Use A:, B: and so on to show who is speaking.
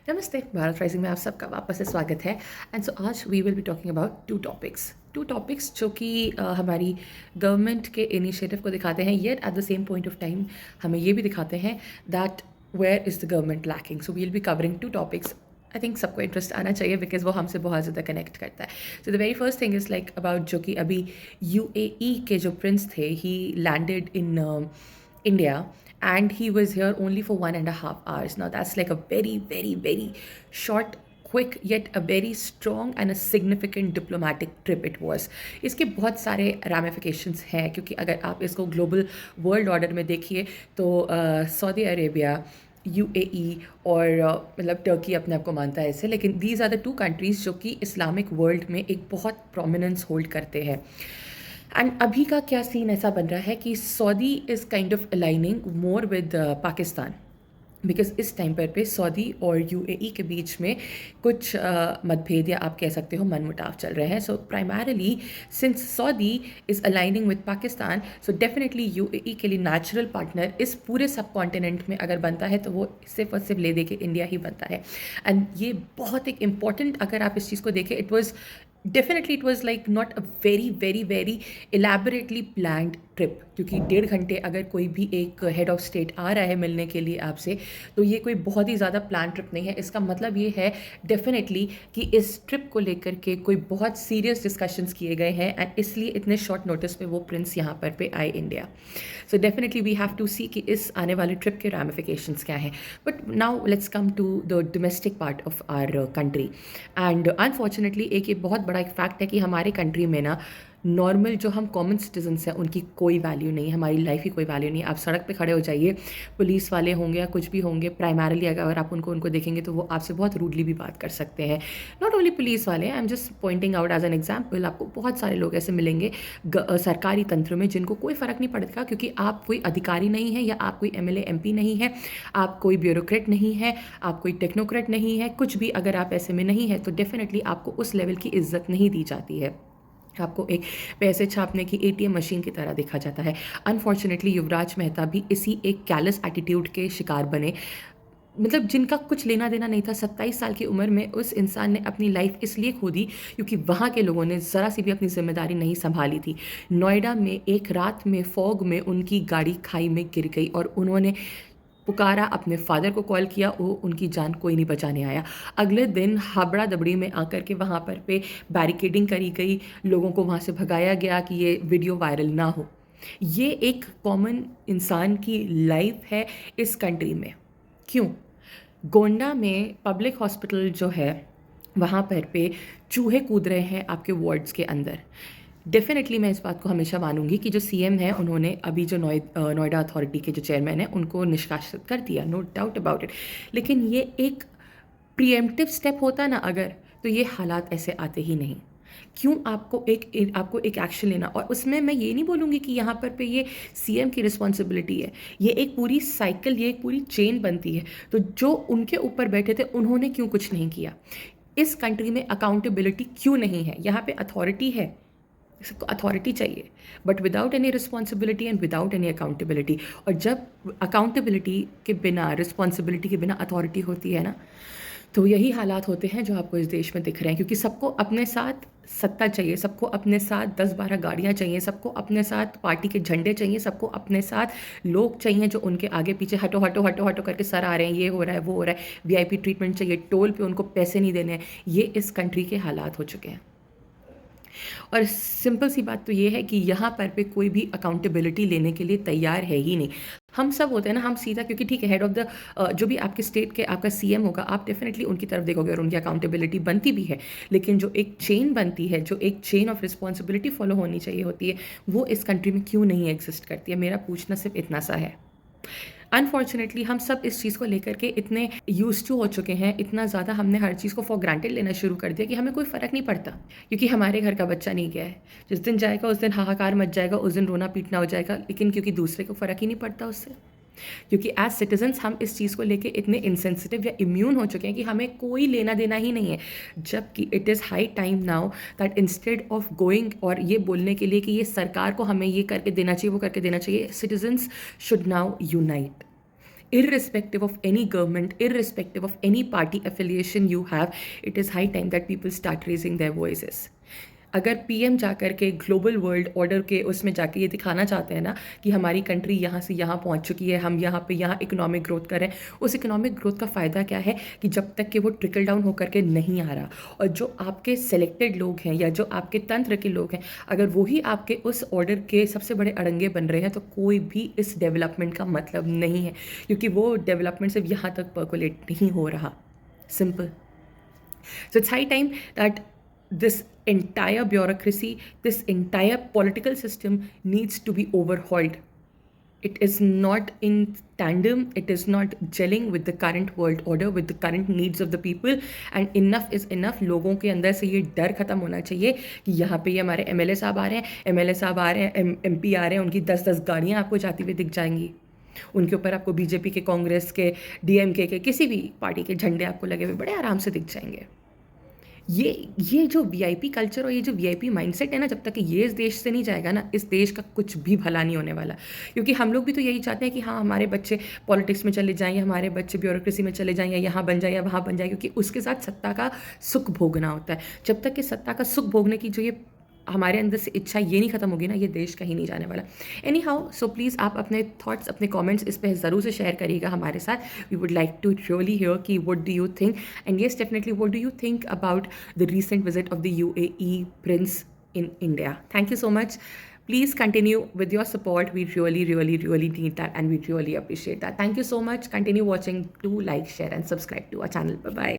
A: नमस्ते, भारत राइजिंग में आप सबका वापस से स्वागत है। एंड सो आज we will be talking about two topics जो कि हमारी गवर्नमेंट के इनिशिएटिव को दिखाते हैं, yet at the same point of time हमें ये भी दिखाते हैं that where is the government lacking. So we will be covering two topics. I think सबको इंटरेस्ट आना चाहिए बिकॉज वो हमसे बहुत ज़्यादा कनेक्ट करता है। So the very first thing is like about जो कि अभी यूएई के जो प्रिंस थे, ही landed in India and he was here only for 1.5 hours. Now that's like a very, very, very short, quick yet a very strong and a significant diplomatic trip it was. इसके बहुत सारे ramifications हैं क्योंकि अगर आप इसको global world order में देखिए तो सऊदी अरेबिया, यूएई और मतलब टर्की अपने आप को मानता है इससे, लेकिन these are the two countries जो कि इस्लामिक वर्ल्ड में एक बहुत प्रोमिनेंस होल्ड करते हैं। एंड अभी का क्या सीन ऐसा बन रहा है कि Saudi is kind of aligning more with Pakistan, because इस टाइम पर पे सऊदी और यूएई के बीच में कुछ मतभेद या आप कह सकते हो मनमुटाव चल रहे हैं। So primarily since Saudi is aligning with Pakistan, so definitely UAE के लिए नेचुरल पार्टनर इस पूरे सब कॉन्टिनेंट में अगर बनता है तो वो सिर्फ और सिर्फ ले दे के इंडिया ही बनता है। एंड ये बहुत एक इम्पॉर्टेंट, अगर आप इस चीज़ को देखें, it was definitely it was like not a very very very elaborately planned trip, क्योंकि 1.5 घंटे अगर कोई भी एक हेड ऑफ स्टेट आ रहा है मिलने के लिए आपसे, तो ये कोई बहुत ही ज़्यादा प्लान ट्रिप नहीं है। इसका मतलब ये है डेफिनेटली कि इस ट्रिप को लेकर के कोई बहुत सीरियस डिस्कशंस किए गए हैं एंड इसलिए इतने शॉर्ट नोटिस पे वो प्रिंस यहाँ पर पे आए India. So definitely we have to see कि इस आने वाले ट्रिप के रैमिफिकेशंस क्या हैं। But now let's come to the domestic part of our country. And unfortunately एक ये बहुत बड़ा एक फैक्ट है कि हमारे कंट्री में ना नॉर्मल जो हम कॉमन सिटीजन्स हैं उनकी कोई वैल्यू नहीं है, हमारी लाइफ की कोई वैल्यू नहीं है। आप सड़क पे खड़े हो जाइए, पुलिस वाले होंगे या कुछ भी होंगे, प्राइमरली अगर आप उनको देखेंगे तो वो आपसे बहुत रूडली भी बात कर सकते हैं। नॉट ओनली पुलिस वाले, I am just pointing out as an example. आपको बहुत सारे लोग ऐसे मिलेंगे सरकारी तंत्र में जिनको कोई फ़र्क नहीं पड़ता, क्योंकि आप कोई अधिकारी नहीं है या आप कोई एमएलए एमपी नहीं है, आप कोई ब्यूरोक्रेट नहीं है, आप कोई टेक्नोक्रेट नहीं है, कुछ भी अगर आप ऐसे में नहीं है तो डेफिनेटली आपको उस लेवल की इज्जत नहीं दी जाती है। आपको एक पैसे छापने की एटीएम मशीन की तरह देखा जाता है। अनफॉर्चुनेटली युवराज मेहता भी इसी एक कैलस एटीट्यूड के शिकार बने। मतलब जिनका कुछ लेना देना नहीं था, 27 साल की उम्र में उस इंसान ने अपनी लाइफ इसलिए खो दी क्योंकि वहाँ के लोगों ने ज़रा सी भी अपनी जिम्मेदारी नहीं संभाली थी। नोएडा में एक रात में फॉग में उनकी गाड़ी खाई में गिर गई और उन्होंने पुकारा, अपने फादर को कॉल किया, वो उनकी जान कोई नहीं बचाने आया। अगले दिन हाबड़ा दबड़ी में आकर के वहाँ पर पे बैरिकेडिंग करी गई, लोगों को वहाँ से भगाया गया कि ये वीडियो वायरल ना हो। ये एक कॉमन इंसान की लाइफ है इस कंट्री में। क्यों? गोंडा में पब्लिक हॉस्पिटल जो है वहाँ पर पे चूहे कूद रहे हैं आपके वार्ड्स के अंदर। डेफिनेटली मैं इस बात को हमेशा मानूंगी कि जो सीएम है उन्होंने अभी जो नोएडा अथॉरिटी के जो चेयरमैन हैं उनको निष्कासित कर दिया, नो डाउट अबाउट इट। लेकिन ये एक प्रिएम्प्टिव स्टेप होता ना अगर, तो ये हालात ऐसे आते ही नहीं। क्यों आपको एक एक्शन लेना? और उसमें मैं ये नहीं बोलूँगी कि यहाँ पर पे ये सीएम की रिस्पॉन्सिबिलिटी है, ये एक पूरी साइकिल, ये एक पूरी चेन बनती है। तो जो उनके ऊपर बैठे थे उन्होंने क्यों कुछ नहीं किया? इस कंट्री में अकाउंटेबिलिटी क्यों नहीं है? यहाँ पे अथॉरिटी है, सबको अथॉरिटी चाहिए, but without any responsibility and without any accountability. और जब अकाउंटेबिलिटी के बिना, रिस्पॉन्सिबिलिटी के बिना अथॉरिटी होती है ना, तो यही हालात होते हैं जो आपको इस देश में दिख रहे हैं। क्योंकि सबको अपने साथ सत्ता चाहिए, सबको अपने साथ 10-12 गाड़ियाँ चाहिए, सबको अपने साथ पार्टी के झंडे चाहिए, सबको अपने साथ लोग चाहिए जो उनके आगे पीछे हटो हटो हटो हटो करके सर आ रहे हैं, ये हो रहा है वो हो रहा है, वीआईपी ट्रीटमेंट चाहिए, टोल पे उनको पैसे नहीं देने हैं। ये इस कंट्री के हालात हो चुके हैं। और सिंपल सी बात तो ये है कि यहाँ पर पे कोई भी अकाउंटेबिलिटी लेने के लिए तैयार है ही नहीं। हम सब होते हैं ना, हम सीधा, क्योंकि ठीक है हेड ऑफ द जो भी आपके स्टेट के आपका सीएम होगा, आप डेफिनेटली उनकी तरफ देखोगे और उनकी अकाउंटेबिलिटी बनती भी है। लेकिन जो एक चेन बनती है, जो एक चेन ऑफ रिस्पॉन्सिबिलिटी फॉलो होनी चाहिए होती है, वो इस कंट्री में क्यों नहीं एग्जिस्ट करती है? मेरा पूछना सिर्फ इतना सा है। अनफॉर्चुनेटली हम सब इस चीज़ को लेकर के इतने यूज टू हो चुके हैं, इतना ज़्यादा हमने हर चीज़ को फॉर ग्रांटेड लेना शुरू कर दिया कि हमें कोई फ़र्क नहीं पड़ता, क्योंकि हमारे घर का बच्चा नहीं गया है। जिस दिन जाएगा उस दिन हाहाकार मच जाएगा, उस दिन रोना पीटना हो जाएगा, लेकिन क्योंकि दूसरे को फ़र्क ही नहीं पड़ता उससे। क्योंकि एज सिटीजन्स हम इस चीज़ को लेके इतने इनसेंसिटिव या इम्यून हो चुके हैं कि हमें कोई लेना देना ही नहीं है। जबकि it is high time now that instead of going और ये बोलने के लिए कि ये सरकार को हमें ये करके देना चाहिए, वो करके देना चाहिए, citizens should now unite. irrespective of any government, irrespective of any party affiliation you have, it is high time that people start raising their voices. अगर पीएम जाकर के ग्लोबल वर्ल्ड ऑर्डर के उसमें जाके ये दिखाना चाहते हैं ना कि हमारी कंट्री यहाँ से यहाँ पहुँच चुकी है, हम यहाँ पे यहाँ इकोनॉमिक ग्रोथ करें, उस इकोनॉमिक ग्रोथ का फ़ायदा क्या है कि जब तक कि वो ट्रिकल डाउन होकर के नहीं आ रहा, और जो आपके सेलेक्टेड लोग हैं या जो आपके तंत्र के लोग हैं, अगर वही आपके उस ऑर्डर के सबसे बड़े अड़ंगे बन रहे हैं, तो कोई भी इस डेवलपमेंट का मतलब नहीं है, क्योंकि वो डेवलपमेंट सिर्फ यहाँ तक पर्कुलेट नहीं हो रहा. Simple. So it's high time that this entire bureaucracy, this entire political system needs to be overhauled. It is not in tandem, it is not gelling with the current world order, with the current needs of the people, and enough is enough. लोगों के अंदर से ये डर खत्म होना चाहिए कि यहाँ पे ये हमारे एमएलए साहब आ रहे हैं, एमएलए साहब आ रहे हैं, एमपी आ रहे हैं, उनकी 10-10 गाड़ियाँ आपको जाती हुई दिख जाएंगी, उनके ऊपर आपको बीजेपी के, कांग्रेस के, डीएमके के, किसी भी पार्टी के झंडे आपको लगे हुए बड़े आराम से दिख जाएंगे. ये जो वीआईपी कल्चर और ये जो वीआईपी माइंडसेट है ना, जब तक कि ये इस देश से नहीं जाएगा ना, इस देश का कुछ भी भला नहीं होने वाला. क्योंकि हम लोग भी तो यही चाहते हैं कि हाँ, हमारे बच्चे पॉलिटिक्स में चले जाएं, या हमारे बच्चे ब्यूरोक्रेसी में चले जाएं, या यहाँ बन जाए या वहाँ बन जाए, क्योंकि उसके साथ सत्ता का सुख भोगना होता है. जब तक कि सत्ता का सुख भोगने की जो ये हमारे अंदर से इच्छा ये नहीं खत्म होगी ना, ये देश कहीं नहीं जाने वाला. एनी हाउ, सो प्लीज़ आप अपने थॉट्स, अपने कमेंट्स इस पर ज़रूर से शेयर करिएगा हमारे साथ. We would like to really hear कि what do you think, and yes definitely what do you think about the recent visit of the UAE prince in India. Thank you so much. Please continue with your support. We really need that, and we really appreciate that. Thank you so much. Continue watching. Do like, share, and subscribe to our channel. Bye bye.